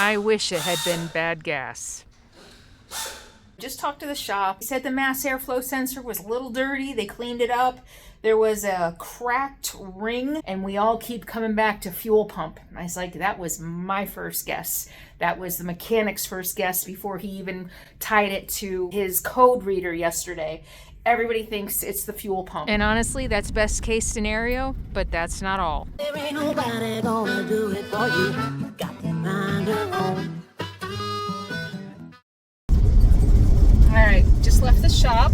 I wish it had been bad gas. Just talked to the shop. He said the mass airflow sensor was a little dirty. They cleaned it up. There was a cracked ring, and we all keep coming back to fuel pump. I was like, that was my first guess. That was the mechanic's first guess before he even tied it to his code reader yesterday. Everybody thinks it's the fuel pump. And honestly, that's best case scenario, but that's not all. There ain't nobody gonna do it for you. You got to find your own. All right, just left the shop.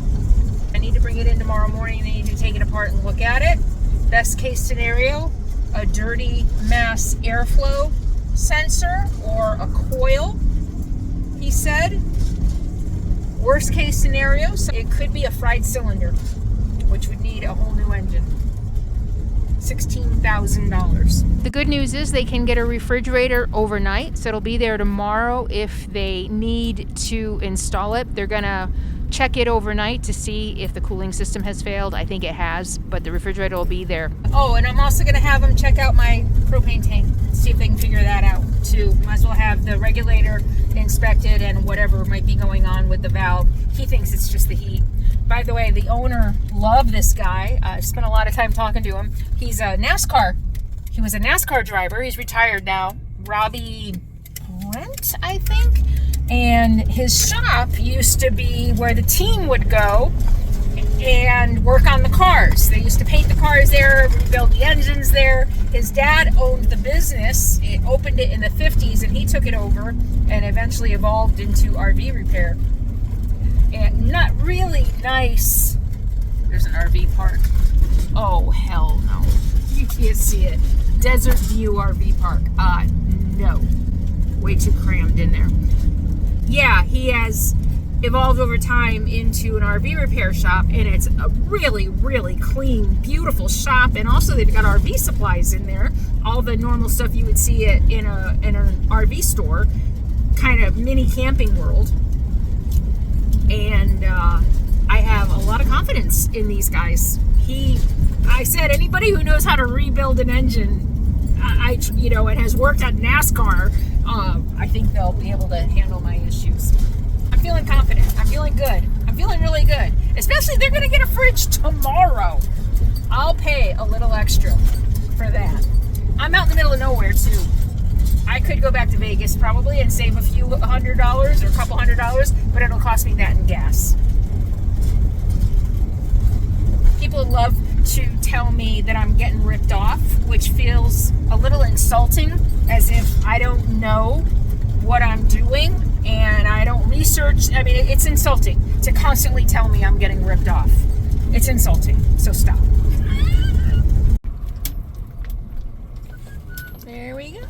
I need to bring it in tomorrow morning. I need to take it apart and look at it. Best case scenario, a dirty mass airflow sensor or a coil, he said. Worst case scenario, so it could be a fried cylinder, which would need a whole new engine. $16,000. The good news is they can get a refrigerator overnight, so it'll be there tomorrow if they need to install it. They're gonna check it overnight to see if the cooling system has failed. I think it has, but the refrigerator will be there. Oh, and I'm also gonna have them check out my propane tank, see if they can figure that out too. Might as well have the regulator inspected and whatever might be going on with the valve. He thinks it's just the heat. By the way, the owner loved this guy. I spent a lot of time talking to him. He's a NASCAR. He was a NASCAR driver. He's retired now. Robbie Brent, I think. And his shop used to be where the team would go and work on the cars. They used to paint the cars there, rebuild the engines there. His dad owned the business. It opened it in the 50s and he took it over and eventually evolved into RV repair. And not really nice. There's an RV park. Oh, hell no. You can't see it. Desert View RV park. No. Way too crammed in there. Yeah, he has evolved over time into an RV repair shop, and it's a really, really clean, beautiful shop. And also they've got RV supplies in there. All the normal stuff you would see it in an RV store. Kind of mini Camping World. And I have a lot of confidence in these guys. I said, anybody who knows how to rebuild an engine, and has worked at NASCAR, I think they'll be able to handle my issues. I'm feeling confident. I'm feeling good. I'm feeling really good. Especially they're going to get a fridge tomorrow. I'll pay a little extra for that. I'm out in the middle of nowhere too. I could go back to Vegas probably and save a few $100 or a couple $100, but it'll cost me that in gas. People love to tell me that I'm getting ripped off, which feels a little insulting, as if I don't know what I'm doing and I don't research. I mean, it's insulting to constantly tell me I'm getting ripped off. It's insulting, so stop. There we go.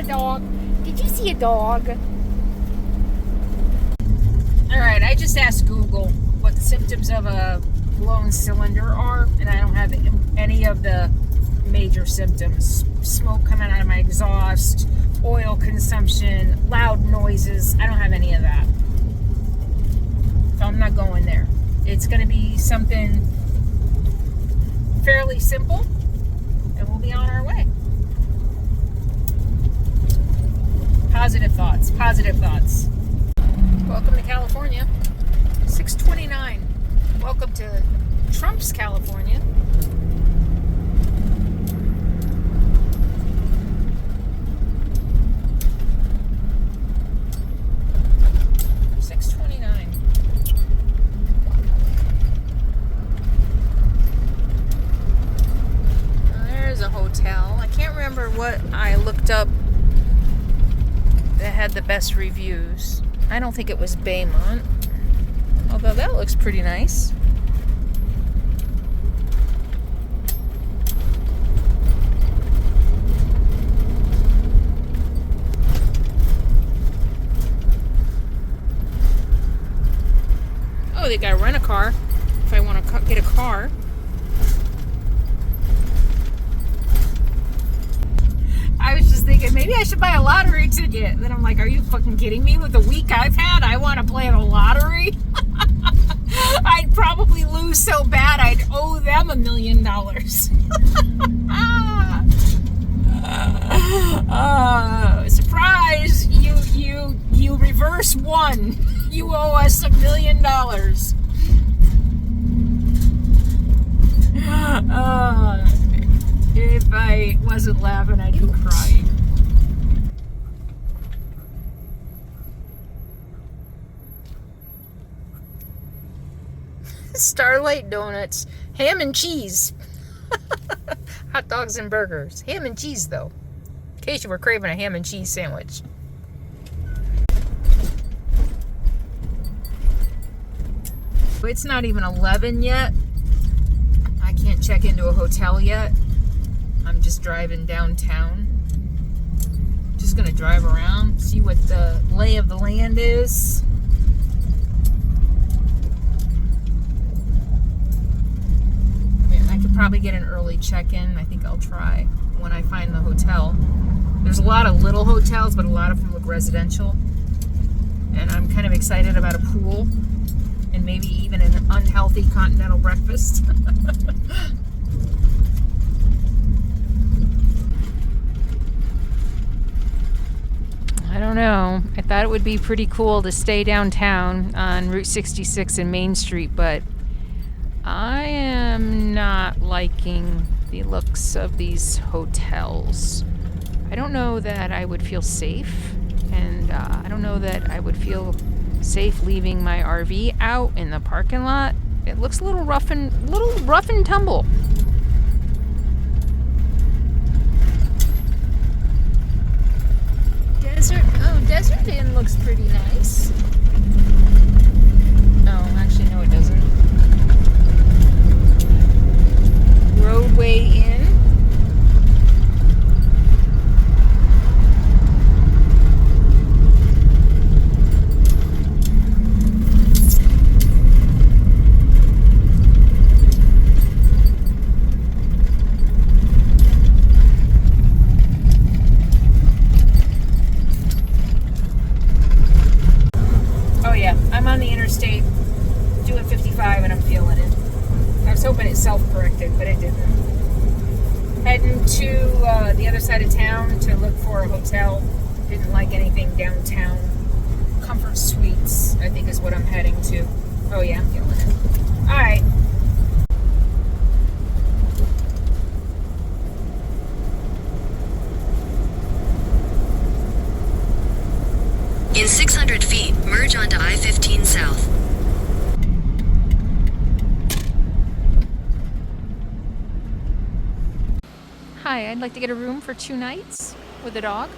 Dog. Did you see a dog? Alright, I just asked Google what the symptoms of a blown cylinder are, and I don't have any of the major symptoms. Smoke coming out of my exhaust, oil consumption, loud noises. I don't have any of that. So I'm not going there. It's going to be something fairly simple, and we'll be on our way. Positive thoughts, positive thoughts. Welcome to California. 6:29. Welcome to Trump's California. There's a hotel. I can't remember what I looked up that had the best reviews. I don't think it was Baymont, although that looks pretty nice. Oh, they got rent a car if I want to get a car. maybe I should buy a lottery ticket. Then I'm like, are you fucking kidding me? With the week I've had, I want to play the lottery? I'd probably lose so bad I'd owe them $1 million. Surprise! You reverse one. You owe us $1 million. If I wasn't laughing, I'd be crying. Starlight Donuts, ham and cheese. Hot dogs and burgers. Ham and cheese, though. In case you were craving a ham and cheese sandwich. It's not even 11 yet. I can't check into a hotel yet. I'm just driving downtown. Just gonna drive around, see what the lay of the land is. I could probably get an early check-in. I think I'll try when I find the hotel. There's a lot of little hotels, but a lot of them look residential. And I'm kind of excited about a pool and maybe even an unhealthy continental breakfast. I don't know. I thought it would be pretty cool to stay downtown on Route 66 and Main Street, but I am not liking the looks of these hotels. I don't know that I would feel safe, and I don't know that I would feel safe leaving my RV out in the parking lot. It looks a little rough and tumble. Desert Inn looks pretty nice. No, actually, no, it doesn't. Roadway Inn. Oh yeah, I'm on the interstate doing 55 and I'm feeling it. I was hoping it self-corrected, but it didn't. Heading to the other side of town to look for a hotel. Didn't like anything downtown. Comfort Suites, I think, is what I'm heading to. Oh yeah, I'm feeling it. All right. In 600 feet, merge onto I-15 South. Hi, I'd like to get a room for 2 nights with a dog.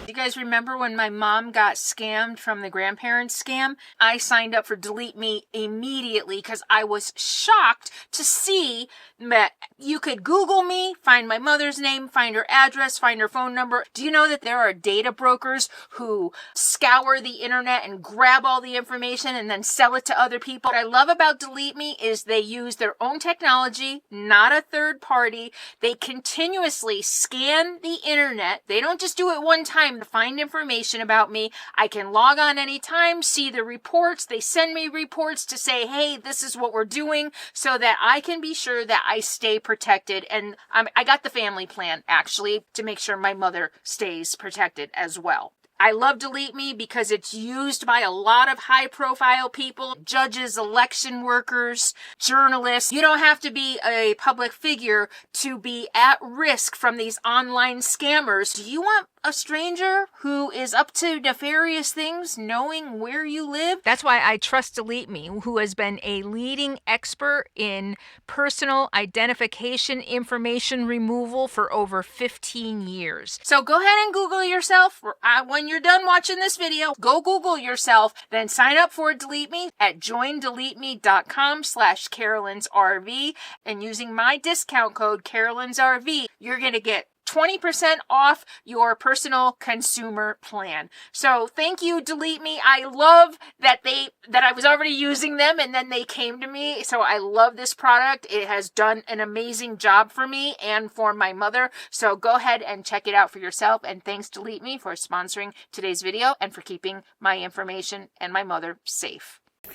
You guys remember when my mom got scammed from the grandparents scam? I signed up for Delete Me immediately because I was shocked to see that you could Google me, find my mother's name, find her address, find her phone number. Do you know that there are data brokers who scour the internet and grab all the information and then sell it to other people? What I love about Delete Me is they use their own technology, not a third party. They continuously scan the internet. They don't just do it one time to find information about me. I can log on anytime, see the reports. They send me reports to say, hey, this is what we're doing, so that I can be sure that I stay protected. And I got the family plan, actually, to make sure my mother stays protected as well. I love Delete Me because it's used by a lot of high-profile people, judges, election workers, journalists. You don't have to be a public figure to be at risk from these online scammers. Do you want a stranger who is up to nefarious things knowing where you live? That's why I trust Delete Me, who has been a leading expert in personal identification information removal for over 15 years. So go ahead and Google yourself. When you're done watching this video, go Google yourself, then sign up for Delete Me at joindeleteme.com/CarolynsRV, and using my discount code CarolynsRV, you're going to get 20% off your personal consumer plan. So thank you, Delete Me. I love that I was already using them and then they came to me. So I love this product. It has done an amazing job for me and for my mother. So go ahead and check it out for yourself. And thanks, Delete Me, for sponsoring today's video and for keeping my information and my mother safe. What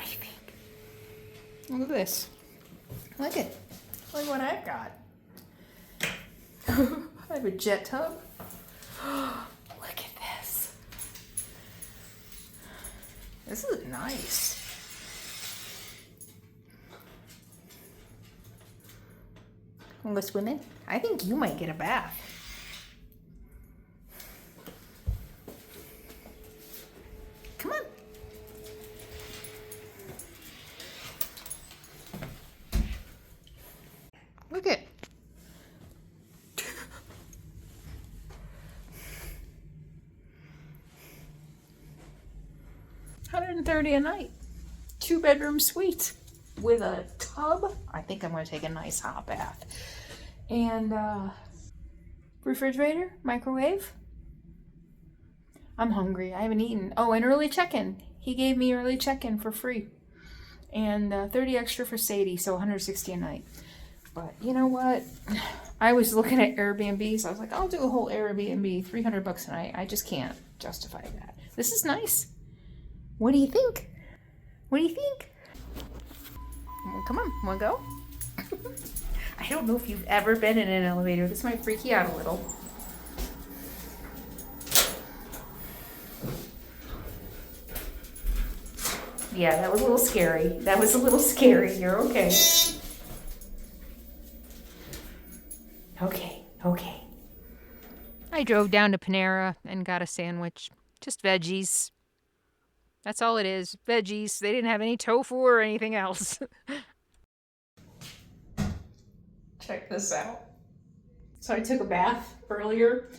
do you think? Look at this. Look what I've got. I have a jet tub. Look at this. This is nice. Wanna go swimming? I think you might get a bath. Come on. Look at. $130 a night. 2-bedroom suite with a tub. I think I'm going to take a nice hot bath. And refrigerator, microwave. I'm hungry. I haven't eaten. Oh, and early check-in. He gave me early check-in for free. And 30 extra for Sadie, so $160 a night. But you know what? I was looking at Airbnbs. I was like, I'll do a whole Airbnb, $300 a night. I just can't justify that. This is nice. What do you think? What do you think? Well, come on, wanna go? I don't know if you've ever been in an elevator. This might freak you out a little. Yeah, that was a little scary. That was a little scary. You're okay. Okay. I drove down to Panera and got a sandwich. Just veggies. That's all it is. Veggies. They didn't have any tofu or anything else. Check this out. So I took a bath earlier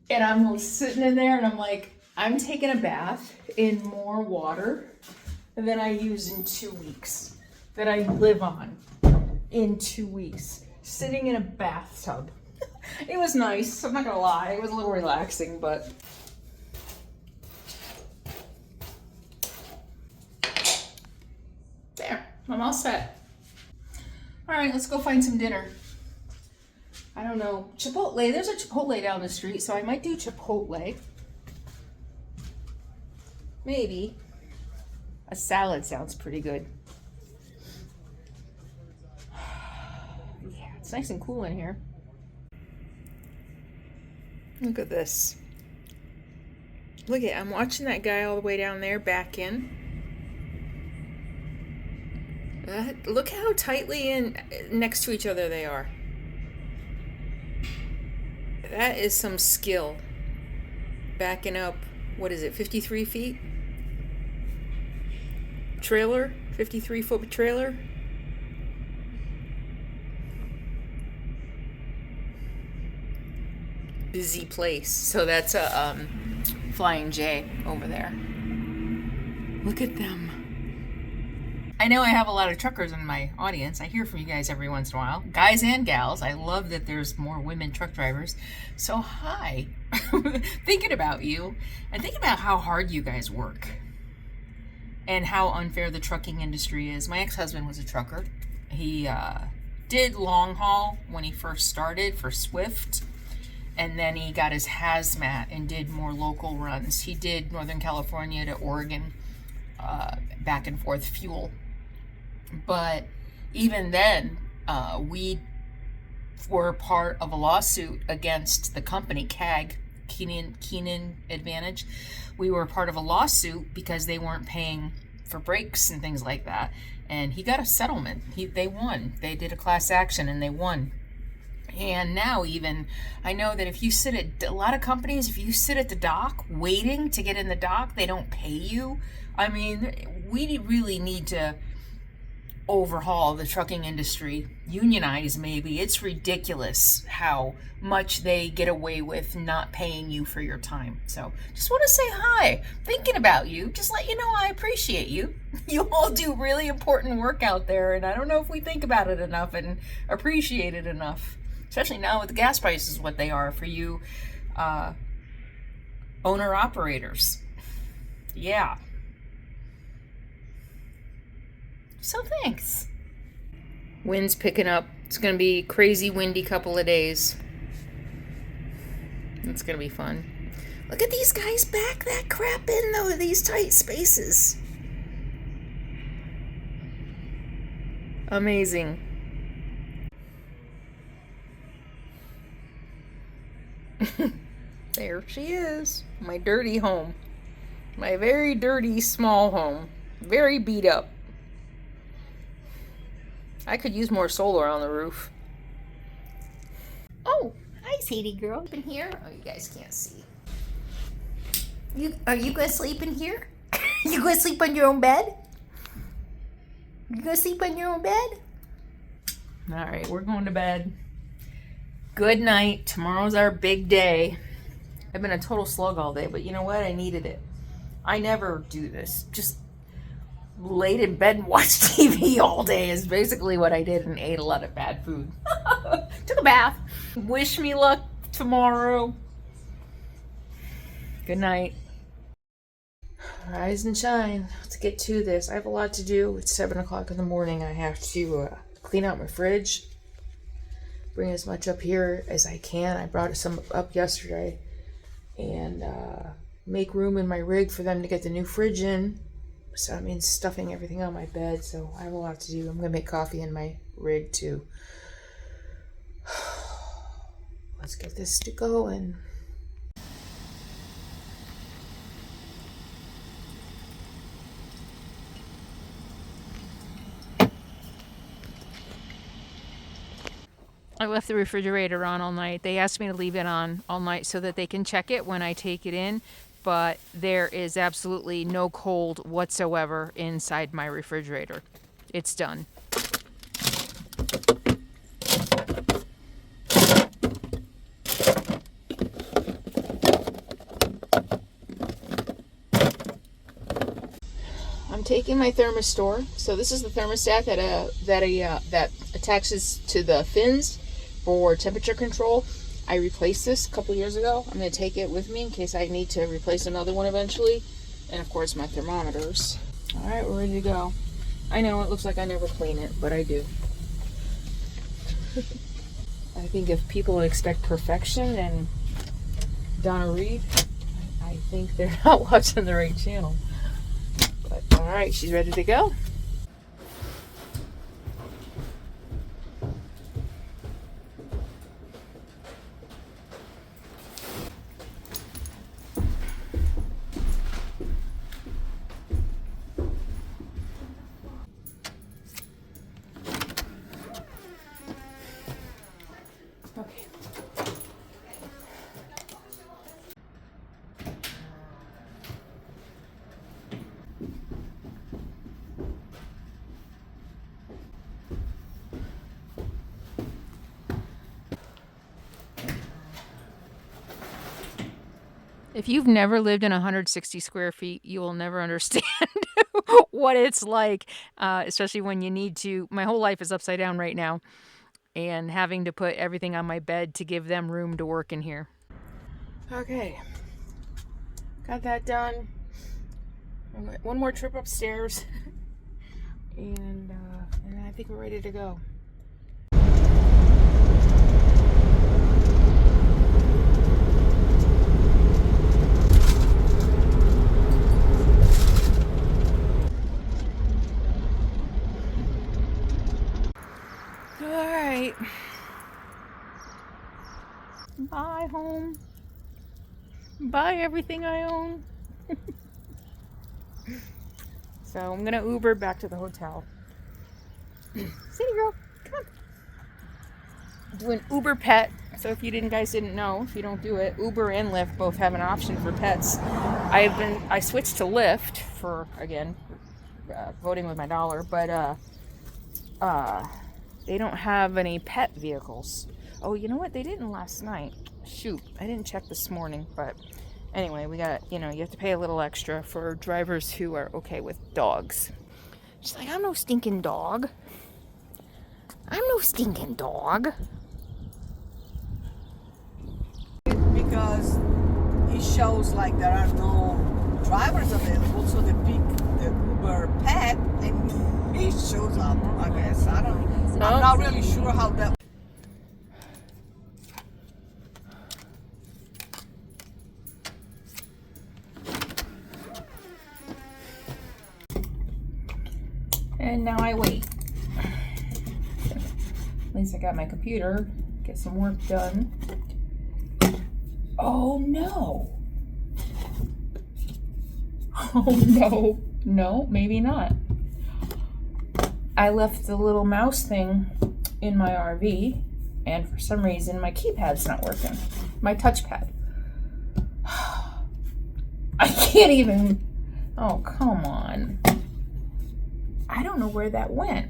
and I'm sitting in there and I'm like, I'm taking a bath in more water than I use in 2 weeks. That I live on in 2 weeks. Sitting in a bathtub. It was nice. I'm not gonna lie. It was a little relaxing, but there, I'm all set. All right, let's go find some dinner. I don't know, Chipotle. There's a Chipotle down the street, so I might do Chipotle. Maybe. A salad sounds pretty good. Yeah, it's nice and cool in here. Look at this. Look at, I'm watching that guy all the way down there back in. Look how tightly in next to each other they are. That is some skill. Backing up, what is it, 53 feet? Trailer, 53-foot trailer. Busy place. So that's a Flying J over there. Look at them. I know I have a lot of truckers in my audience. I hear from you guys every once in a while. Guys and gals. I love that there's more women truck drivers. So hi. Thinking about you and thinking about how hard you guys work and how unfair the trucking industry is. My ex-husband was a trucker. He did long haul when he first started for Swift. And then he got his hazmat and did more local runs. He did Northern California to Oregon, back and forth fuel. But even then, we were part of a lawsuit against the company, CAG, Keenan Advantage. We were part of a lawsuit because they weren't paying for brakes and things like that. And he got a settlement. They won. They did a class action and they won. And now even, I know that if you sit at, a lot of companies, if you sit at the dock waiting to get in the dock, they don't pay you. I mean, we really need to overhaul the trucking industry, unionize maybe. It's ridiculous how much they get away with not paying you for your time. So just want to say hi, thinking about you, just let you know I appreciate you. You all do really important work out there, and I don't know if we think about it enough and appreciate it enough. Especially now with the gas prices what they are for you owner-operators. Yeah. So thanks. Wind's picking up. It's going to be a crazy windy couple of days. It's going to be fun. Look at these guys back that crap in, though, these tight spaces. Amazing. There she is. My dirty home. My very dirty small home. Very beat up. I could use more solar on the roof. Oh, hi, Sadie girl. Up in here? Oh, you guys can't see. Are you gonna sleep in here? You gonna sleep on your own bed? You gonna sleep on your own bed? All right, we're going to bed. Good night. Tomorrow's our big day. I've been a total slug all day, but you know what? I needed it. I never do this. Just laid in bed and watched TV all day is basically what I did, and ate a lot of bad food. Took a bath. Wish me luck tomorrow. Good night. Rise and shine. Let's get to this. I have a lot to do. It's 7 o'clock in the morning. I have to clean out my fridge. Bring as much up here as I can. I brought some up yesterday. And make room in my rig for them to get the new fridge in. So that means stuffing everything on my bed. So I have a lot to do. I'm going to make coffee in my rig too. Let's get this to going. I left the refrigerator on all night. They asked me to leave it on all night so that they can check it when I take it in, but there is absolutely no cold whatsoever inside my refrigerator. It's done. I'm taking my thermistor. So this is the thermostat that attaches to the fins for temperature control. I replaced this a couple years ago. I'm going to take it with me in case I need to replace another one eventually. And of course my thermometers. Alright, we're ready to go. I know it looks like I never clean it, but I do. I think if people expect perfection and Donna Reed, I think they're not watching the right channel. But alright, she's ready to go. Okay. If you've never lived in 160 square feet, you will never understand what it's like, especially when you need to. My whole life is upside down right now, and having to put everything on my bed to give them room to work in here. Okay, got that done. One more trip upstairs, and I think we're ready to go. Alright. Bye, home. Bye, everything I own. So I'm gonna Uber back to the hotel. City girl, come on. Do an Uber pet. So if you guys didn't know, if you don't do it, Uber and Lyft both have an option for pets. I switched to Lyft for, again, voting with my dollar, but they don't have any pet vehicles. Oh, you know what? They didn't last night. Shoot, I didn't check this morning, but anyway, we got, you have to pay a little extra for drivers who are okay with dogs. She's like, I'm no stinking dog. I'm no stinking dog. because it shows like there are no drivers available, so they pick the Uber pet and it shows up, I guess. I don't know. I'm not really sure how that. And now I wait. At least I got my computer, get some work done. Oh no. Oh no. No, maybe not. I left the little mouse thing in my RV, and for some reason my keypad's not working. My touchpad. I can't even. Oh, come on. I don't know where that went.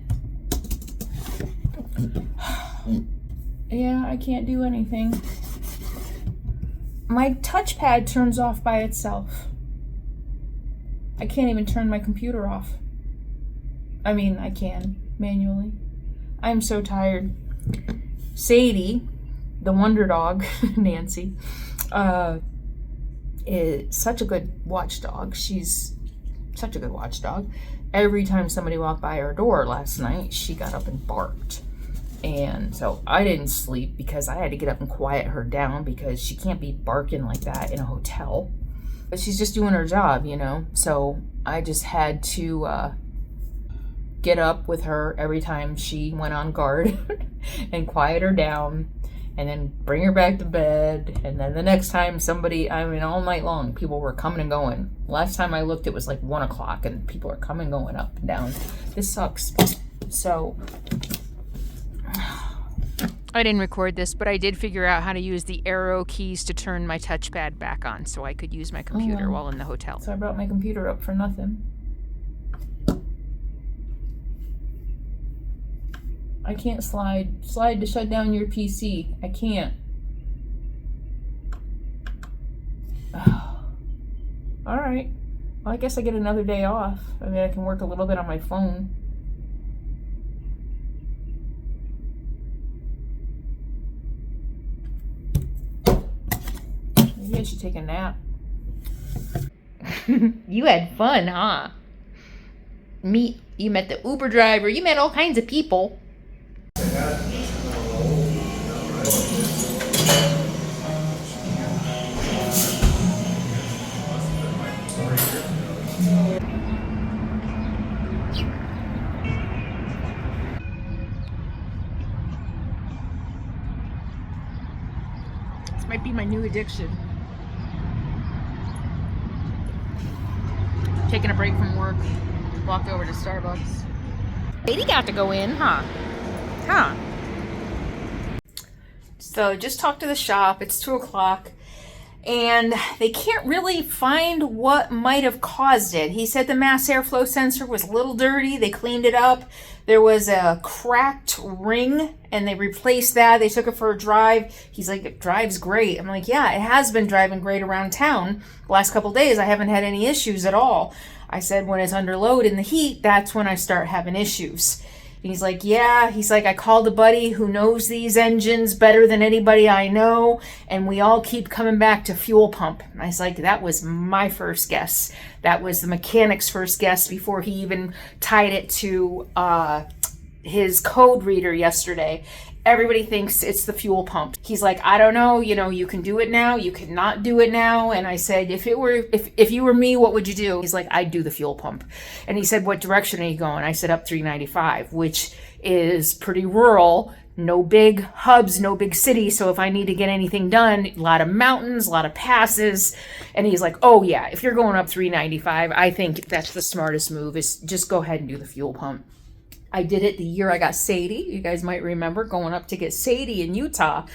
Yeah, I can't do anything. My touchpad turns off by itself. I can't even turn my computer off. I mean, I can manually. I'm so tired. Sadie, the wonder dog, Nancy, is such a good watchdog. She's such a good watchdog. Every time somebody walked by our door last night, she got up and barked. And so I didn't sleep because I had to get up and quiet her down because she can't be barking like that in a hotel. But she's just doing her job, you know? So I just had to get up with her every time she went on guard and quiet her down and then bring her back to bed. And then the next time somebody, I mean, all night long, people were coming and going. Last time I looked, it was like 1 o'clock and people are coming and going up and down. This sucks. So I didn't record this, but I did figure out how to use the arrow keys to turn my touchpad back on so I could use my computer while in the hotel. So I brought my computer up for nothing. I can't slide to shut down your PC. I can't. All right. Well, I guess I get another day off. I mean, I can work a little bit on my phone. Maybe I should take a nap. You had fun, huh? You met the Uber driver. You met all kinds of people. This might be my new addiction. Taking a break from work, walked over to Starbucks. Lady got to go in, huh? Huh. So just talked to the shop. It's 2 o'clock. And they can't really find what might have caused it. He said the mass airflow sensor was a little dirty. They cleaned it up. There was a cracked ring and they replaced that. They took it for a drive. He's like, it drives great. I'm like, yeah, it has been driving great around town. The last couple of days, I haven't had any issues at all. I said, when it's under load in the heat, that's when I start having issues. And he's like, yeah. He's like, I called a buddy who knows these engines better than anybody I know, and we all keep coming back to fuel pump. And I was like, that was my first guess. That was the mechanic's first guess before he even tied it to his code reader yesterday. Everybody thinks it's the fuel pump. He's like, I don't know, you can do it now, you cannot do it now. And I said, if you were me, what would you do? He's like, I'd do the fuel pump. And he said, what direction are you going? I said, up 395, which is pretty rural, no big hubs, no big city. So if I need to get anything done, a lot of mountains, a lot of passes. And he's like, oh yeah, if you're going up 395, I think that's the smartest move, is just go ahead and do the fuel pump. I did it the year I got Sadie. You guys might remember going up to get Sadie in Utah.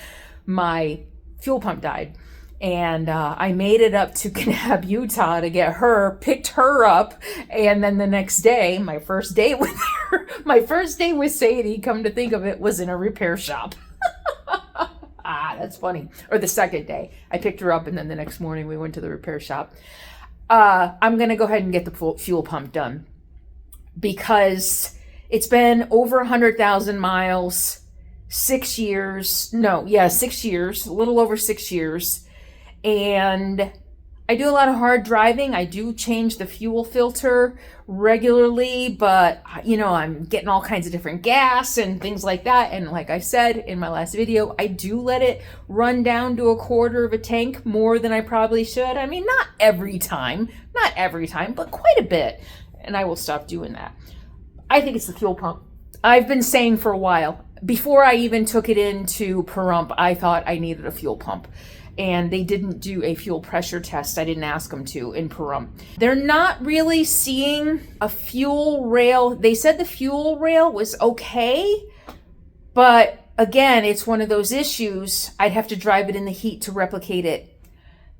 My fuel pump died. And I made it up to Kanab, Utah to get her, picked her up. And then the next day, my first day with her, my first day with Sadie, come to think of it, was in a repair shop. That's funny. Or the second day. I picked her up and then the next morning we went to the repair shop. I'm going to go ahead and get the fuel pump done. Because it's been over 100,000 miles, 6 years. No, yeah, 6 years, a little over 6 years. And I do a lot of hard driving. I do change the fuel filter regularly, but you know, I'm getting all kinds of different gas and things like that. And like I said in my last video, I do let it run down to 1/4 of a tank more than I probably should. I mean, not every time, but quite a bit. And I will stop doing that. I think it's the fuel pump. I've been saying for a while, before I even took it into Pahrump, I thought I needed a fuel pump. And they didn't do a fuel pressure test. I didn't ask them to in Pahrump. They're not really seeing a fuel rail. They said the fuel rail was okay, but again, it's one of those issues. I'd have to drive it in the heat to replicate it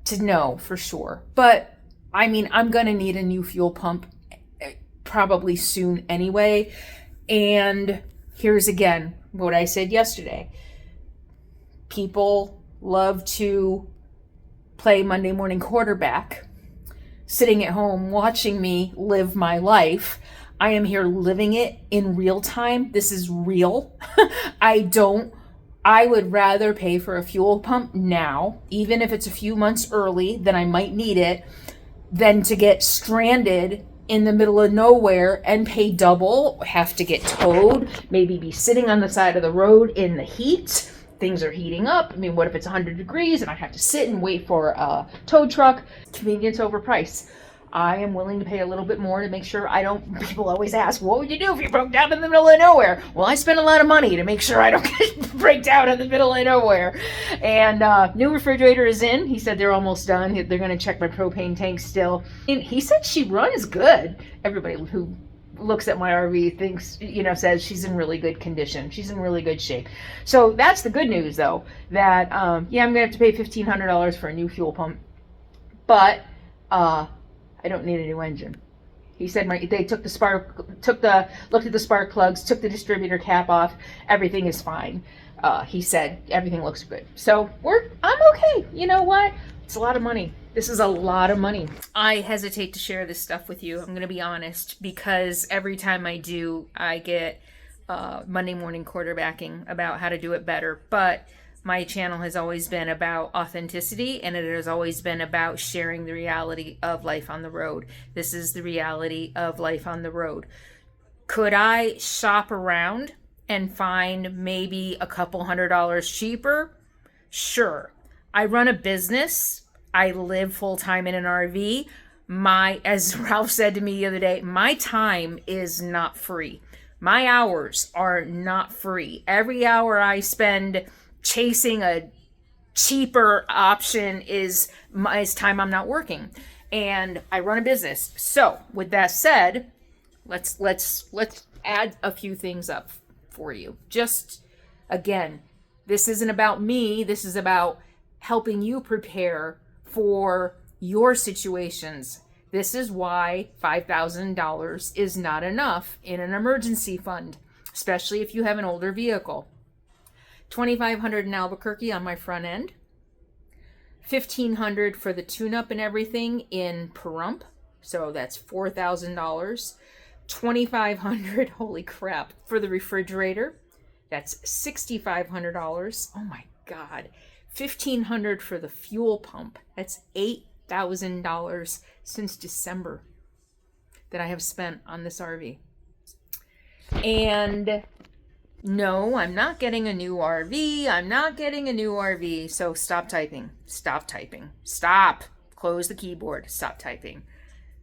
to know for sure. But I mean, I'm gonna need a new fuel pump probably soon anyway. And here's again what I said yesterday. People love to play Monday morning quarterback, sitting at home watching me live my life. I am here living it in real time. This is real. I would rather pay for a fuel pump now, even if it's a few months early, then I might need it, than to get stranded in the middle of nowhere and pay double, have to get towed, maybe be sitting on the side of the road in the heat. Things are heating up. I mean, what if it's 100 degrees and I have to sit and wait for a tow truck? Convenience over price. I am willing to pay a little bit more to make sure I don't, people always ask, what would you do if you broke down in the middle of nowhere? Well, I spend a lot of money to make sure I don't break down in the middle of nowhere. And new refrigerator is in. He said they're almost done. They're going to check my propane tank still. And he said she runs good. Everybody who looks at my RV thinks, you know, says she's in really good condition. She's in really good shape. So that's the good news, though, that, yeah, I'm going to have to pay $1,500 for a new fuel pump. But I don't need a new engine. He said they took looked at the spark plugs, took the distributor cap off. Everything is fine. He said everything looks good. So I'm okay. You know what? It's a lot of money. This is a lot of money. I hesitate to share this stuff with you. I'm going to be honest, because every time I do, I get Monday morning quarterbacking about how to do it better. But my channel has always been about authenticity, and it has always been about sharing the reality of life on the road. This is the reality of life on the road. Could I shop around and find maybe a couple $100 cheaper? Sure. I run a business. I live full-time in an RV. As Ralph said to me the other day, my time is not free. My hours are not free. Every hour I spend chasing a cheaper option is time I'm not working. And I run a business. So with that said, let's add a few things up for you. Just again, this isn't about me. This is about helping you prepare for your situations. This is why $5,000 is not enough in an emergency fund, especially if you have an older vehicle. $2,500 in Albuquerque on my front end. $1,500 for the tune-up and everything in Pahrump. So that's $4,000. $2,500, holy crap, for the refrigerator. That's $6,500. Oh my God. $1,500 for the fuel pump. That's $8,000 since December that I have spent on this RV. And no, I'm not getting a new RV. I'm not getting a new RV. So stop typing. Stop typing. Stop. Close the keyboard. Stop typing.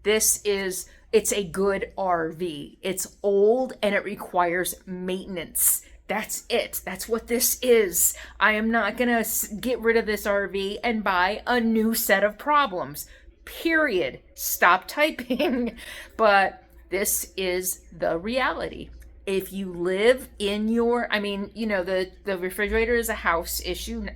It's a good RV. It's old and it requires maintenance. That's it. That's what this is. I am not going to get rid of this RV and buy a new set of problems. Period. Stop typing. But this is the reality. If you live in the refrigerator is a house issue,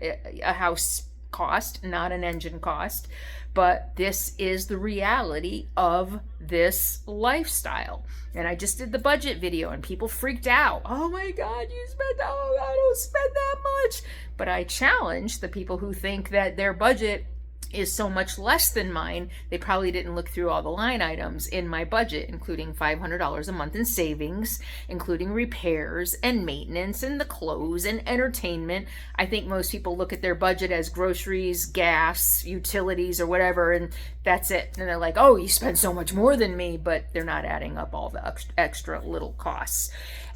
a house cost, not an engine cost. But this is the reality of this lifestyle. And I just did the budget video and people freaked out. Oh my God, I don't spend that much. But I challenge the people who think that their budget is so much less than mine, they probably didn't look through all the line items in my budget, including $500 a month in savings, including repairs and maintenance and the clothes and entertainment. I think most people look at their budget as groceries, gas, utilities, or whatever, and that's it. And they're like, oh, you spend so much more than me, but they're not adding up all the extra little costs.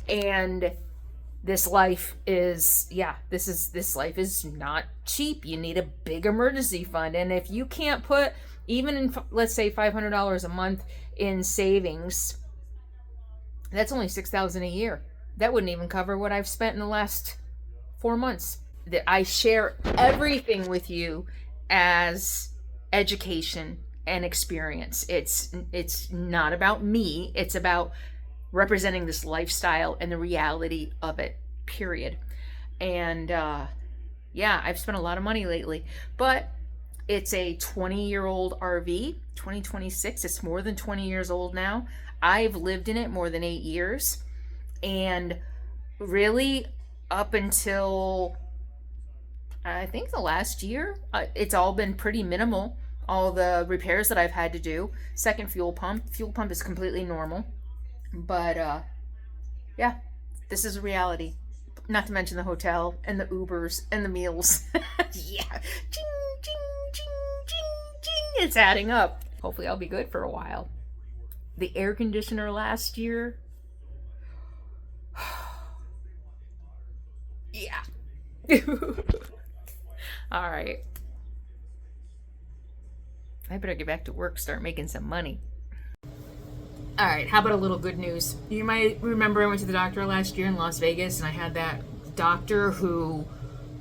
And this life is, this life is not cheap. You need a big emergency fund. And if you can't put, even in, let's say, $500 a month in savings, that's only $6,000 a year. That wouldn't even cover what I've spent in the last 4 months. That I share everything with you as education and experience. It's not about me. It's about representing this lifestyle and the reality of it, period. And I've spent a lot of money lately, but it's a 20-year-old RV, 2026. It's more than 20 years old now. I've lived in it more than 8 years, and really up until I think the last year, it's all been pretty minimal. All the repairs that I've had to do. Second fuel pump is completely normal. But this is a reality. Not to mention the hotel and the Ubers and the meals. Yeah. Ching, ching, ching, ching, ching. It's adding up. Hopefully I'll be good for a while. The air conditioner last year. Yeah. All right. I better get back to work, start making some money. All right, how about a little good news? You might remember I went to the doctor last year in Las Vegas, and I had that doctor who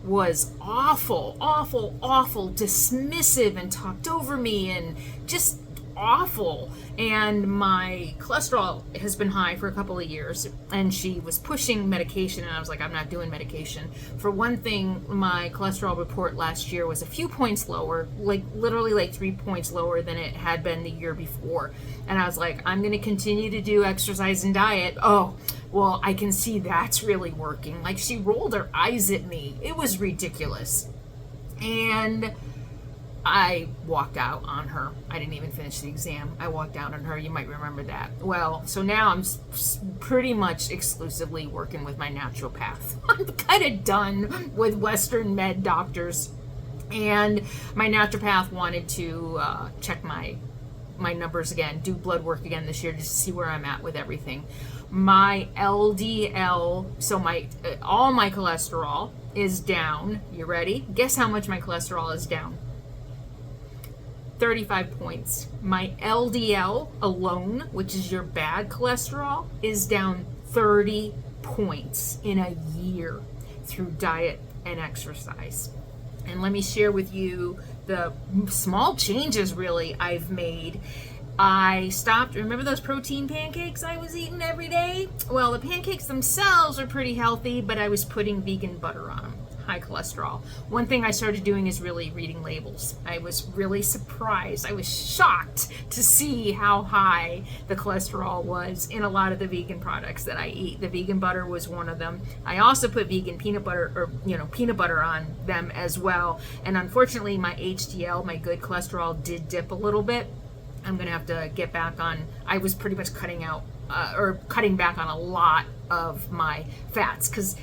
was awful, dismissive, and talked over me, and just awful. And my cholesterol has been high for a couple of years, and she was pushing medication, and I was like, I'm not doing medication. For one thing, my cholesterol report last year was a few points lower, literally 3 points lower than it had been the year before. And I was like, I'm going to continue to do exercise and diet. Oh, well, I can see that's really working. Like, she rolled her eyes at me. It was ridiculous. And I walked out on her. I didn't even finish the exam. I walked out on her. You might remember that. Well, so now I'm pretty much exclusively working with my naturopath. I'm kind of done with Western med doctors. And my naturopath wanted to check my numbers again, do blood work again this year, just to see where I'm at with everything. My LDL, so all my cholesterol is down. You ready? Guess how much my cholesterol is down? 35 points. My LDL alone, which is your bad cholesterol, is down 30 points in a year through diet and exercise. And let me share with you the small changes really I've made. I stopped, remember those protein pancakes I was eating every day? Well, the pancakes themselves are pretty healthy, but I was putting vegan butter on them. High cholesterol. One thing I started doing is really reading labels. I was really surprised. I was shocked to see how high the cholesterol was in a lot of the vegan products that I eat. The vegan butter was one of them. I also put vegan peanut butter, peanut butter on them as well. And unfortunately, my HDL, my good cholesterol, did dip a little bit. I'm gonna have to get back on. I was pretty much cutting back on a lot of my fats, because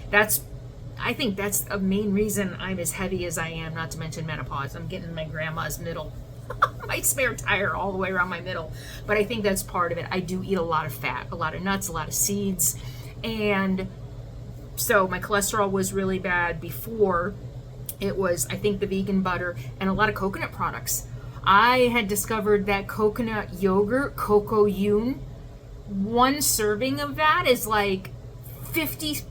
I think that's a main reason I'm as heavy as I am, not to mention menopause. I'm getting my grandma's middle, my spare tire all the way around my middle. But I think that's part of it. I do eat a lot of fat, a lot of nuts, a lot of seeds. And so my cholesterol was really bad before. It was, I think, the vegan butter and a lot of coconut products. I had discovered that coconut yogurt, Coco Yoon, one serving of that is like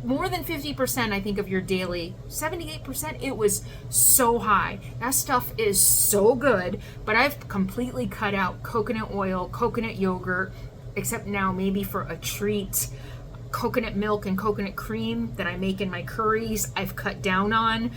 more than 50%, I think, of your daily, 78%. It was so high. That stuff is so good, but I've completely cut out coconut oil, coconut yogurt, except now maybe for a treat. Coconut milk and coconut cream that I make in my curries, I've cut down on.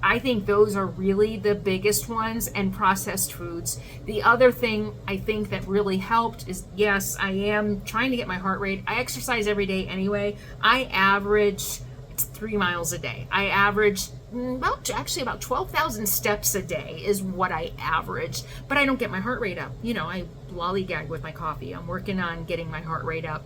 I think those are really the biggest ones, and processed foods. The other thing I think that really helped is, yes, I am trying to get my heart rate. I exercise every day anyway. I average 3 miles a day. I average about 12,000 steps a day is what I average, but I don't get my heart rate up. You know, I lollygag with my coffee. I'm working on getting my heart rate up.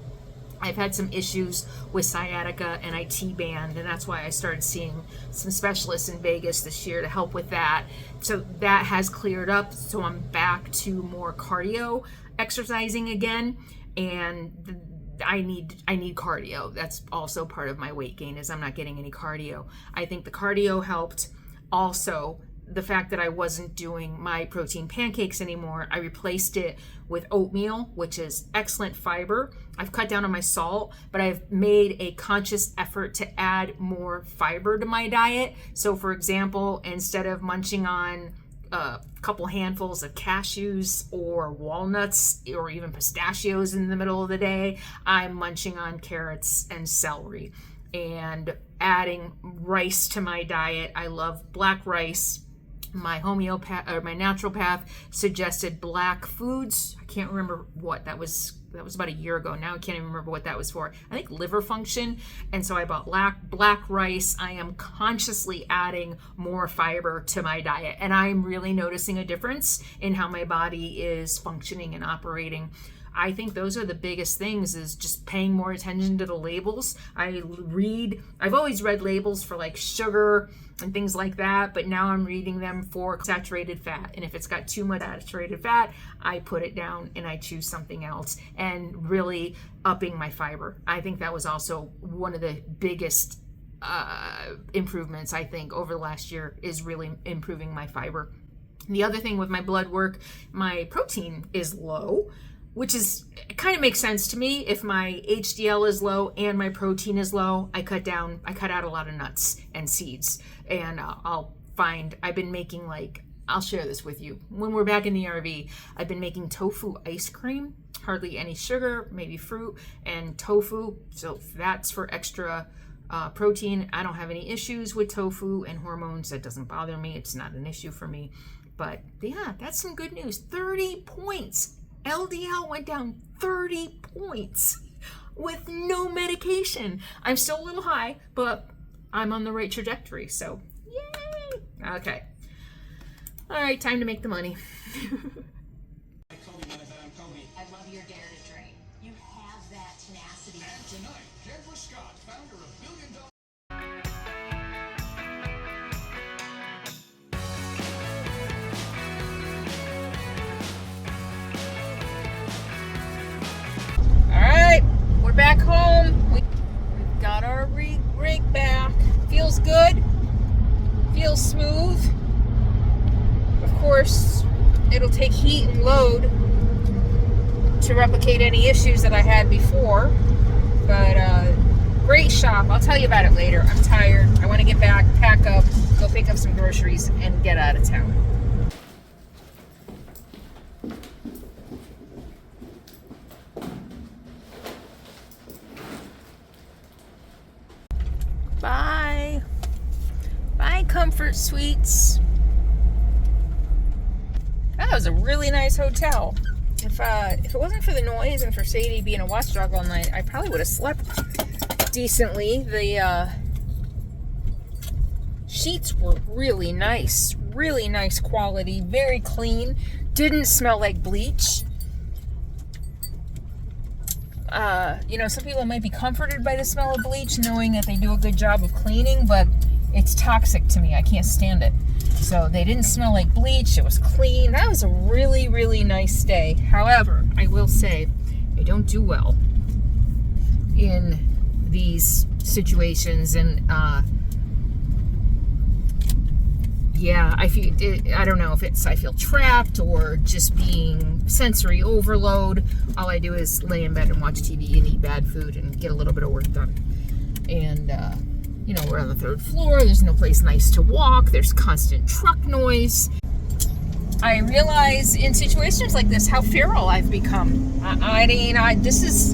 I've had some issues with sciatica and I T-band, and that's why I started seeing some specialists in Vegas this year to help with that. So that has cleared up. So I'm back to more cardio exercising again, and I need cardio. That's also part of my weight gain, is I'm not getting any cardio. I think the cardio helped. Also, the fact that I wasn't doing my protein pancakes anymore, I replaced it with oatmeal, which is excellent fiber. I've cut down on my salt, but I've made a conscious effort to add more fiber to my diet. So for example, instead of munching on a couple handfuls of cashews or walnuts or even pistachios in the middle of the day, I'm munching on carrots and celery and adding rice to my diet. I love black rice. My homeopath or my naturopath suggested black foods. I can't remember what that was. That was about a year ago. Now I can't even remember what that was for. I think liver function. And so I bought black rice. I am consciously adding more fiber to my diet, and I'm really noticing a difference in how my body is functioning and operating. I think those are the biggest things, is just paying more attention to the labels. I've always read labels for like sugar and things like that, but now I'm reading them for saturated fat. And if it's got too much saturated fat, I put it down and I choose something else, and really upping my fiber. I think that was also one of the biggest improvements, I think, over the last year, is really improving my fiber. The other thing with my blood work, my protein is low, which is, it kind of makes sense to me. If my HDL is low and my protein is low, I cut out a lot of nuts and seeds. And I've been making, like, I'll share this with you. When we're back in the RV, I've been making tofu ice cream, hardly any sugar, maybe fruit and tofu. So that's for extra protein. I don't have any issues with tofu and hormones. That doesn't bother me. It's not an issue for me. But yeah, that's some good news. 30 points. LDL went down 30 points with no medication. I'm still a little high, but I'm on the right trajectory, so yay! Okay. All right, time to make the money. I love your dare to dream. You have that tenacity. And tonight, Deborah Scott, founder of $1 Billion. We're back home. We've got our rig back. Feels good. Feels smooth. Of course, it'll take heat and load to replicate any issues that I had before. But great shop. I'll tell you about it later. I'm tired. I want to get back, pack up, go pick up some groceries, and get out of town. Bye. Bye, Comfort Suites. That was a really nice hotel. If it wasn't for the noise and for Sadie being a watchdog all night, I probably would have slept decently. The sheets were really nice quality, very clean, didn't smell like bleach. Some people might be comforted by the smell of bleach, knowing that they do a good job of cleaning, but it's toxic to me. I can't stand it. So they didn't smell like bleach. It was clean. That was a really, really nice stay. However, I will say I don't do well in these situations, and I don't know if it's I feel trapped or just being sensory overload. All I do is lay in bed and watch TV and eat bad food and get a little bit of work done. And we're on the 3rd floor. There's no place nice to walk. There's constant truck noise. I realize in situations like this how feral I've become. This is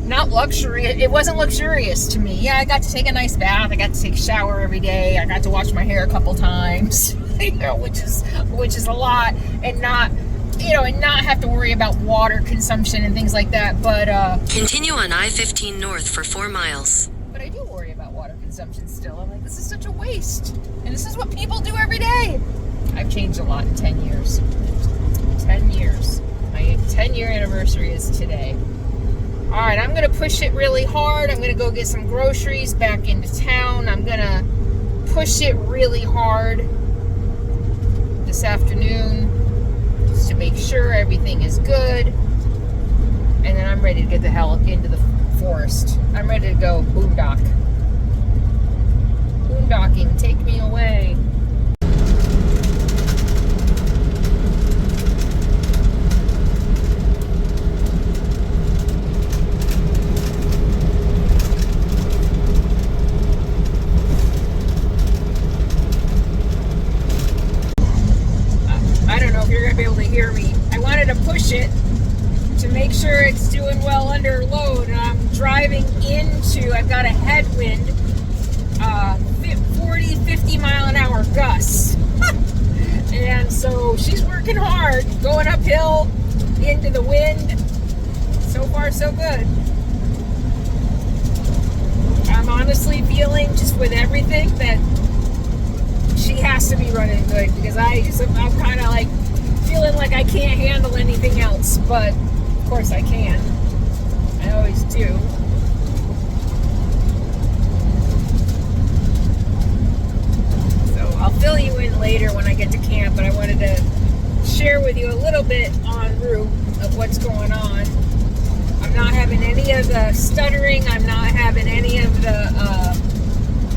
not luxury. It wasn't luxurious to me. Yeah, I got to take a nice bath. I got to take a shower every day. I got to wash my hair a couple times, which is a lot, and not have to worry about water consumption and things like that. But Continue on I-15 North for 4 miles. But I do worry about water consumption. still. I'm like, this is such a waste. And this is what people do every day. I've changed a lot in 10 years. 10 years. My 10-year anniversary is today. All right, I'm going to push it really hard. I'm going to go get some groceries back into town. I'm going to push it really hard this afternoon just to make sure everything is good. And then I'm ready to get the hell into the forest. I'm ready to go boondock. Boondocking, take me away. I don't know if you're going to be able to hear me. I wanted to push it to make sure it's doing well under load. And I'm driving into, I've got a headwind, 40, 50 mile an hour gusts. And so she's working hard, going uphill into the wind. So far, so good. I'm honestly feeling, just with everything, that she has to be running good, because I'm kind of like feeling like I can't handle anything else, but of course I can. I always do. So I'll fill you in later when I get to camp, but I wanted to share with you a little bit en route of what's going on. I'm not having any of the stuttering. I'm not having any of the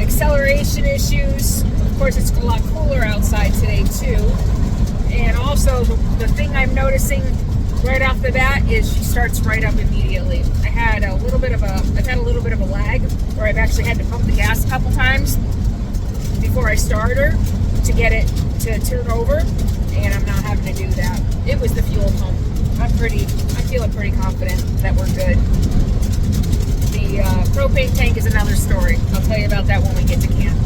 acceleration issues. Of course, it's a lot cooler outside today too. And also, the thing I'm noticing right off the bat is she starts right up immediately. I've had a little bit of a lag where I've actually had to pump the gas a couple times before I start her to get it to turn over, and I'm not having to do that. It was the fuel pump. I'm feeling pretty confident that we're good. The propane tank is another story. I'll tell you about that when we get to camp.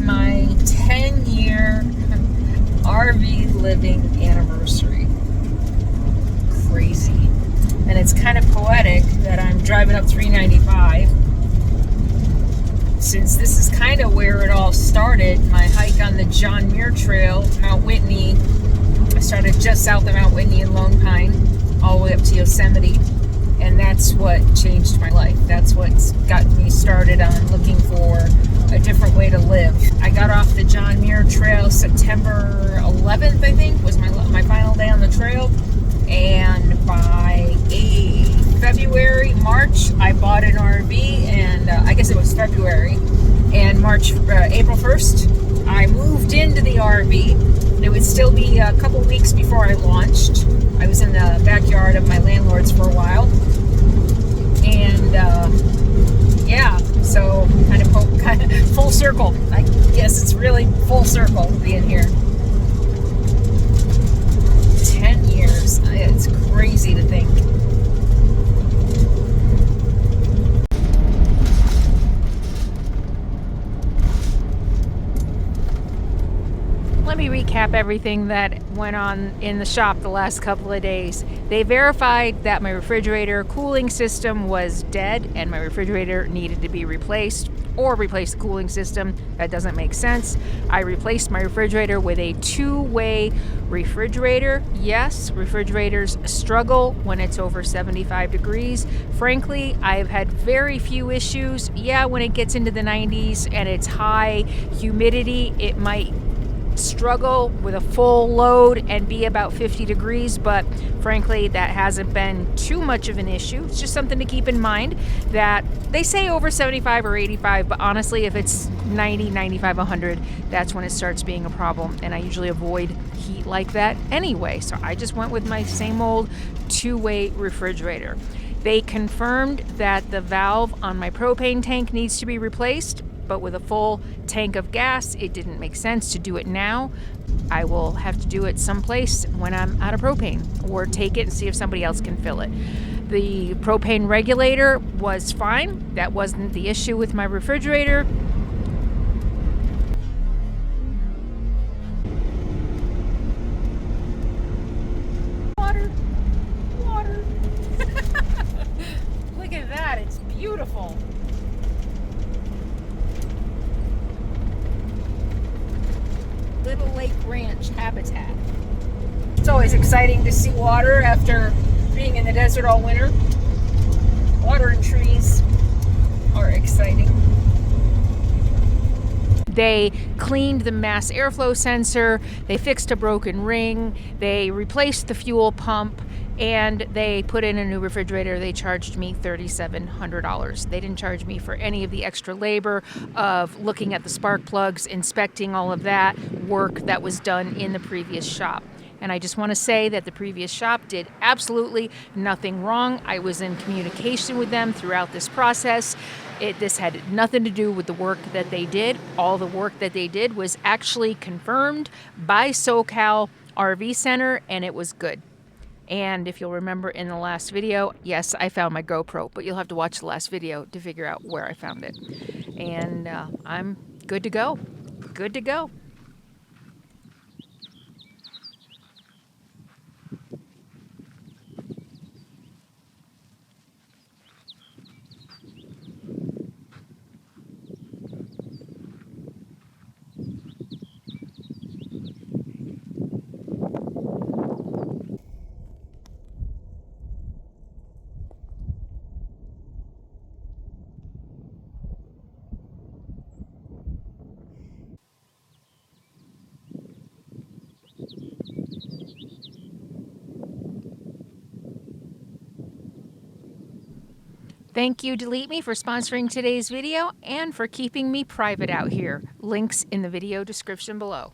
My 10-year RV living anniversary. Crazy. And it's kind of poetic that I'm driving up 395. Since this is kind of where it all started, my hike on the John Muir Trail, Mount Whitney. I started just south of Mount Whitney in Lone Pine, all the way up to Yosemite. And that's what changed my life. That's what's gotten me started on looking for a different way to live. I got off the John Muir Trail September 11th, I think, was my final day on the trail. And by February, March, I bought an RV, and I guess it was February. And April 1st, I moved into the RV. It would still be a couple weeks before I launched. I was in the backyard of my landlord's for a while. And yeah, so kind of full circle. I guess it's really full circle being here. 10 years. It's crazy to think. Let me recap everything that went on in the shop the last couple of days. They verified that my refrigerator cooling system was dead and my refrigerator needed to be replaced, or replace the cooling system. That doesn't make sense. I replaced my refrigerator with a two-way refrigerator. Yes, refrigerators struggle when it's over 75 degrees. Frankly, I've had very few issues. Yeah, when it gets into the 90s and it's high humidity, it might struggle with a full load and be about 50 degrees, but frankly that hasn't been too much of an issue. It's just something to keep in mind that they say over 75 or 85, but honestly if it's 90, 95, 100, that's when it starts being a problem, and I usually avoid heat like that anyway, so I just went with my same old two-way refrigerator. They confirmed that the valve on my propane tank needs to be replaced, but with a full tank of gas, it didn't make sense to do it now. I will have to do it someplace when I'm out of propane, or take it and see if somebody else can fill it. The propane regulator was fine. That wasn't the issue with my refrigerator. always exciting to see water after being in the desert all winter. Water and trees are exciting. They cleaned the mass airflow sensor, they fixed a broken ring, they replaced the fuel pump, and they put in a new refrigerator. They charged me $3,700. They didn't charge me for any of the extra labor of looking at the spark plugs, inspecting all of that work that was done in the previous shop. And I just want to say that the previous shop did absolutely nothing wrong. I was in communication with them throughout this process. This had nothing to do with the work that they did. All the work that they did was actually confirmed by SoCal RV Center, and it was good. And if you'll remember in the last video, yes, I found my GoPro, but you'll have to watch the last video to figure out where I found it. And I'm good to go. Good to go. Thank you, Delete Me, for sponsoring today's video and for keeping me private out here. Links in the video description below.